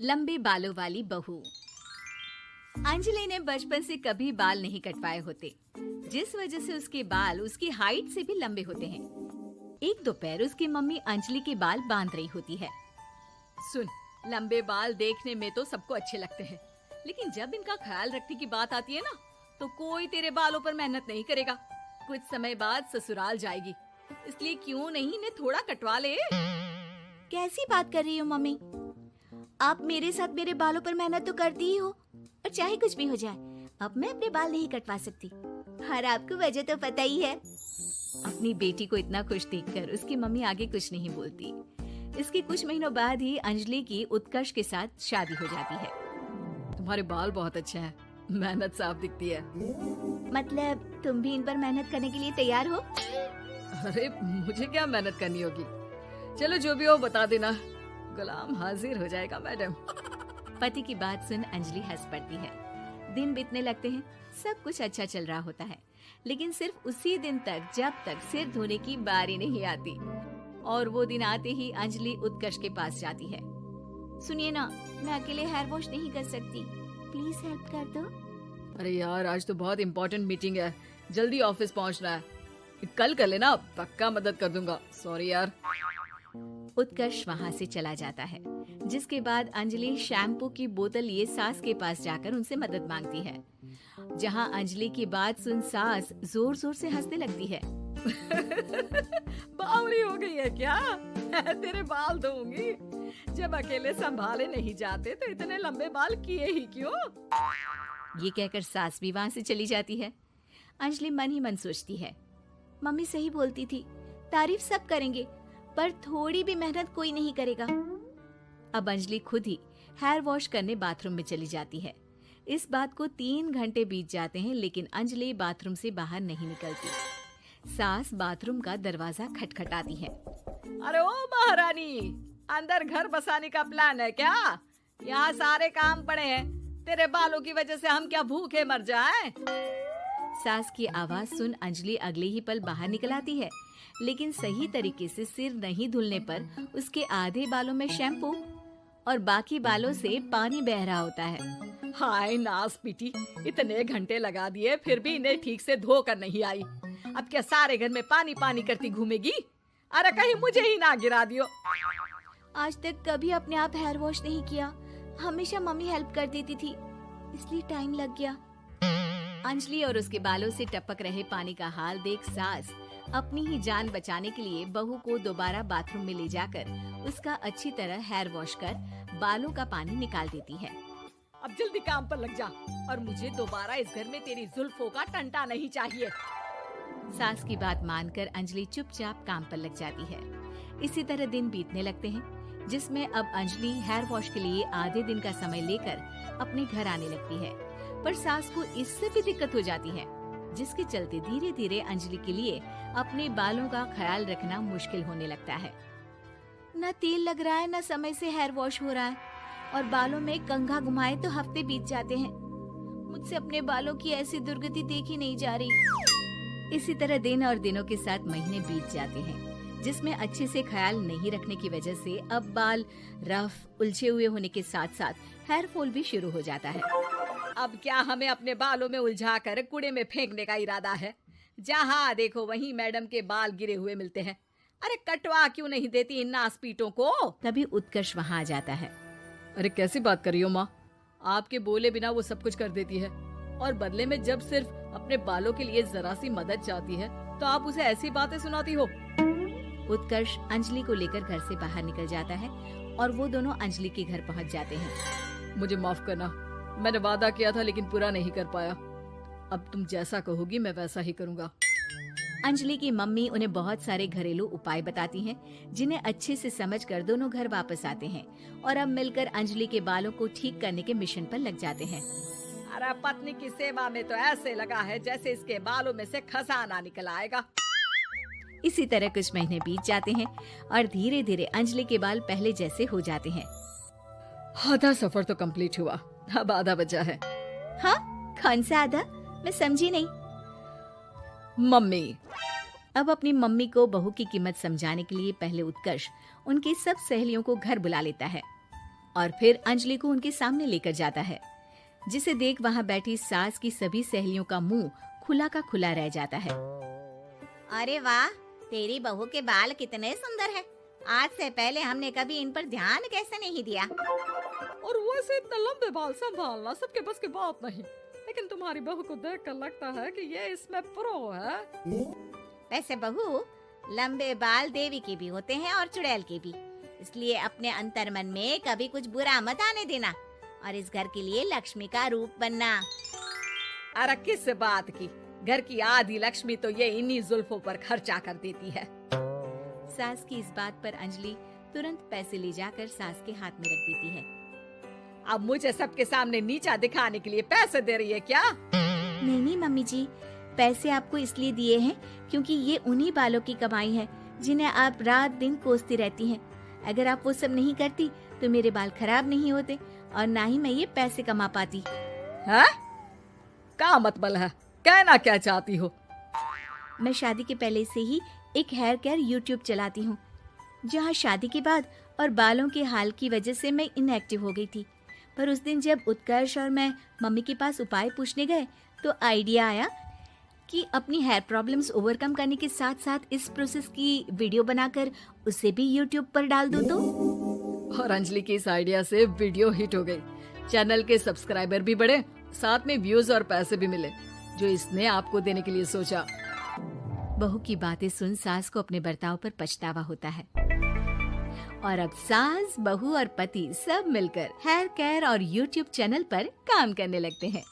लंबे बालों वाली बहू। अंजलि ने बचपन से कभी बाल नहीं कटवाए होते, जिस वजह से उसके बाल उसकी हाइट से भी लंबे होते हैं। एक दोपहर उसकी मम्मी अंजलि के बाल बांध रही होती है। सुन, लंबे बाल देखने में तो सबको अच्छे लगते हैं, लेकिन जब इनका ख्याल रखने की बात आती है ना, तो कोई तेरे बालों पर मेहनत नहीं करेगा। कुछ समय बाद ससुराल जाएगी, इसलिए क्यों नहीं इन्हें थोड़ा कटवा ले। कैसी बात कर रही हो मम्मी? आप मेरे साथ मेरे बालों पर मेहनत तो करती ही हो, और चाहे कुछ भी हो जाए, अब मैं अपने बाल नहीं कटवा सकती। और आपको वजह तो पता ही है। अपनी बेटी को इतना खुश देखकर उसकी मम्मी आगे कुछ नहीं बोलती। इसके कुछ महीनों बाद ही अंजलि की उत्कर्ष के साथ शादी हो जाती है। तुम्हारे बाल बहुत अच्छे हैं, मेहनत साफ दिखती है। मतलब तुम भी इन पर मेहनत करने के लिए तैयार हो? अरे मुझे क्या मेहनत करनी होगी, चलो जो भी हो बता देना, गुलाम हाजिर हो जाएगा मैडम। पति की बात सुन अंजलि हंस पड़ती है। दिन बीतने लगते हैं, सब कुछ अच्छा चल रहा होता है, लेकिन सिर्फ उसी दिन तक जब तक सिर धोने की बारी नहीं आती। और वो दिन आते ही अंजलि उत्कर्ष के पास जाती है। सुनिए ना, मैं अकेले हेयर वॉश नहीं कर सकती, प्लीज हेल्प कर दो। अरे यार, आज तो बहुत इम्पोर्टेंट मीटिंग है, जल्दी ऑफिस पहुंचना है, कल कर लेना, पक्का मदद कर दूंगा। सॉरी यार। उत्कर्ष वहाँ से चला जाता है, जिसके बाद अंजलि शैम्पू की बोतल लिए सास के पास जाकर उनसे मदद मांगती है। जहाँ अंजलि की बात सुन सास जोर जोर से हंसने लगती है। बावली हो गई है क्या? तेरे बाल धोऊंगी, जब अकेले संभाले नहीं जाते तो इतने लंबे बाल किए ही क्यों? ये कहकर सास भी वहाँ से चली जाती है। अंजलि मन ही मन सोचती है, मम्मी सही बोलती थी, तारीफ सब करेंगे, पर थोड़ी भी मेहनत कोई नहीं करेगा। अब अंजलि खुद ही हेयर वॉश करने बाथरूम में चली जाती है। इस बात को 3 घंटे बीत जाते हैं, लेकिन अंजलि बाथरूम से बाहर नहीं निकलती। सास बाथरूम का दरवाजा खटखटाती है। अरे ओ महारानी, अंदर घर बसाने का प्लान है क्या? यहाँ सारे काम पड़े हैं, तेरे बालों की वजह से हम क्या भूखे मर जाएं? सास की आवाज सुन अंजलि अगले ही पल बाहर निकल आती है, लेकिन सही तरीके से सिर नहीं धुलने पर उसके आधे बालों में शैम्पू और बाकी बालों से पानी बह रहा होता है। हाय नास पीटी, इतने घंटे लगा दिए फिर भी इन्हें ठीक से धो कर नहीं आई। अब क्या सारे घर में पानी पानी करती घूमेगी? अरे कहीं मुझे ही ना गिरा दियो। आज तक कभी अपने आप हेयर वॉश नहीं किया, हमेशा मम्मी हेल्प कर देती थी, इसलिए टाइम लग गया। अंजलि और उसके बालों से टपक रहे पानी का हाल देख सास अपनी ही जान बचाने के लिए बहू को दोबारा बाथरूम में ले जाकर उसका अच्छी तरह हेयर वॉश कर बालों का पानी निकाल देती है। अब जल्दी काम पर लग जा, और मुझे दोबारा इस घर में तेरी जुल्फों का टंटा नहीं चाहिए। सास की बात मानकर अंजलि चुपचाप काम पर लग जाती है। इसी तरह दिन बीतने लगते हैं, जिसमें अब अंजलि हेयर वॉश के लिए आधे दिन का समय लेकर अपने घर आने लगती है, पर सास को इससे भी दिक्कत हो जाती है, जिसके चलते धीरे धीरे अंजलि के लिए अपने बालों का ख्याल रखना मुश्किल होने लगता है। न तेल लग रहा है, न समय से हेयर वॉश हो रहा है, और बालों में कंघा घुमाए तो हफ्ते बीत जाते हैं। मुझसे अपने बालों की ऐसी दुर्गति देखी नहीं जा रही। इसी तरह दिन और दिनों के साथ महीने बीत जाते हैं, जिसमें अच्छे से ख्याल नहीं रखने की वजह से अब बाल रफ उलझे हुए होने के साथ साथ हेयर फॉल भी शुरू हो जाता है। अब क्या हमें अपने बालों में उलझाकर कूड़े में फेंकने का इरादा है? जहाँ देखो वहीं मैडम के बाल गिरे हुए मिलते हैं। अरे कटवा क्यों नहीं देती इन नासपीटों को? तभी उत्कर्ष वहाँ आ जाता है। अरे कैसी बात कर रही हो माँ, आपके बोले बिना वो सब कुछ कर देती है, और बदले में जब सिर्फ अपने बालों के लिए जरा सी मदद चाहती है तो आप उसे ऐसी बातें सुनाती हो। उत्कर्ष अंजलि को लेकर घर से बाहर निकल जाता है, और वो दोनों अंजलि के घर पहुँच जाते हैं। मुझे माफ करना, मैंने वादा किया था लेकिन पूरा नहीं कर पाया। अब तुम जैसा कहोगी मैं वैसा ही करूँगा। अंजलि की मम्मी उन्हें बहुत सारे घरेलू उपाय बताती हैं, जिन्हें अच्छे से समझकर दोनों घर वापस आते हैं, और अब मिलकर अंजलि के बालों को ठीक करने के मिशन पर लग जाते हैं। अरे पत्नी की सेवा में तो ऐसे लगा है जैसे इसके बालों में से खजाना निकल आएगा। इसी तरह कुछ महीने बीत जाते हैं, और धीरे धीरे अंजलि के बाल पहले जैसे हो जाते हैं। आधा सफर तो कंप्लीट हुआ, अब आधा बचा है। हाँ, कौन सा आधा? मैं समझी नहीं। मम्मी। अब अपनी मम्मी को बहू की कीमत समझाने के लिए पहले उत्कर्ष उनकी सब सहेलियों को घर बुला लेता है। और फिर अंजलि को उनके सामने लेकर जाता है, जिसे देख वहाँ बैठी सास की सभी सहेलियों का मुंह खुला का खुला रह जाता है। अरे वाह, तेरी बहू के बाल कितने सुंदर हैं। आज से पहले हमने कभी इन पर ध्यान कैसे नहीं दिया। और वैसे इतने लंबे बाल संभालना सबके बस की बात नहीं, लेकिन तुम्हारी बहू को देखकर लगता है कि ये इसमें प्रो है। वैसे बहू, लंबे बाल देवी के भी होते हैं और चुड़ैल के भी, इसलिए अपने अंतर्मन में कभी कुछ बुरा मत आने देना और इस घर के लिए लक्ष्मी का रूप बनना। अरे किस बात की, घर की आधी लक्ष्मी तो ये इन्हीं जुल्फों पर खर्चा कर देती है। सास की इस बात पर अंजलि तुरंत पैसे ले जाकर सास के हाथ में रख देती है। अब मुझे सबके सामने नीचा दिखाने के लिए पैसे दे रही है क्या? नहीं मम्मी जी, पैसे आपको इसलिए दिए हैं क्योंकि ये उन्हीं बालों की कमाई है जिन्हें आप रात दिन कोसती रहती हैं। अगर आप वो सब नहीं करती तो मेरे बाल खराब नहीं होते और ना ही मैं ये पैसे कमा पाती। है? क्या मतलब है? कहना क्या चाहती हो? मैं शादी के पहले से ही एक हेयर केयर यूट्यूब चलाती हूँ, जहाँ शादी के बाद और बालों के हाल की वजह से मैं इनएक्टिव हो गई थी। पर उस दिन जब उत्कर्ष और मैं मम्मी के पास उपाय पूछने गए तो आइडिया आया कि अपनी हेयर प्रॉब्लम्स ओवरकम करने के साथ साथ इस प्रोसेस की वीडियो बनाकर उसे भी यूट्यूब पर डाल दूं तो। और अंजलि की इस आइडिया से वीडियो हिट हो गई, चैनल के सब्सक्राइबर भी बढ़े, साथ में व्यूज और पैसे भी मिले, जो इसने आपको देने के लिए सोचा। बहू की बातें सुन सास को अपने बर्ताव पर पछतावा होता है और अब सास, बहू और पति सब मिलकर हेयर केयर और यूट्यूब चैनल पर काम करने लगते हैं।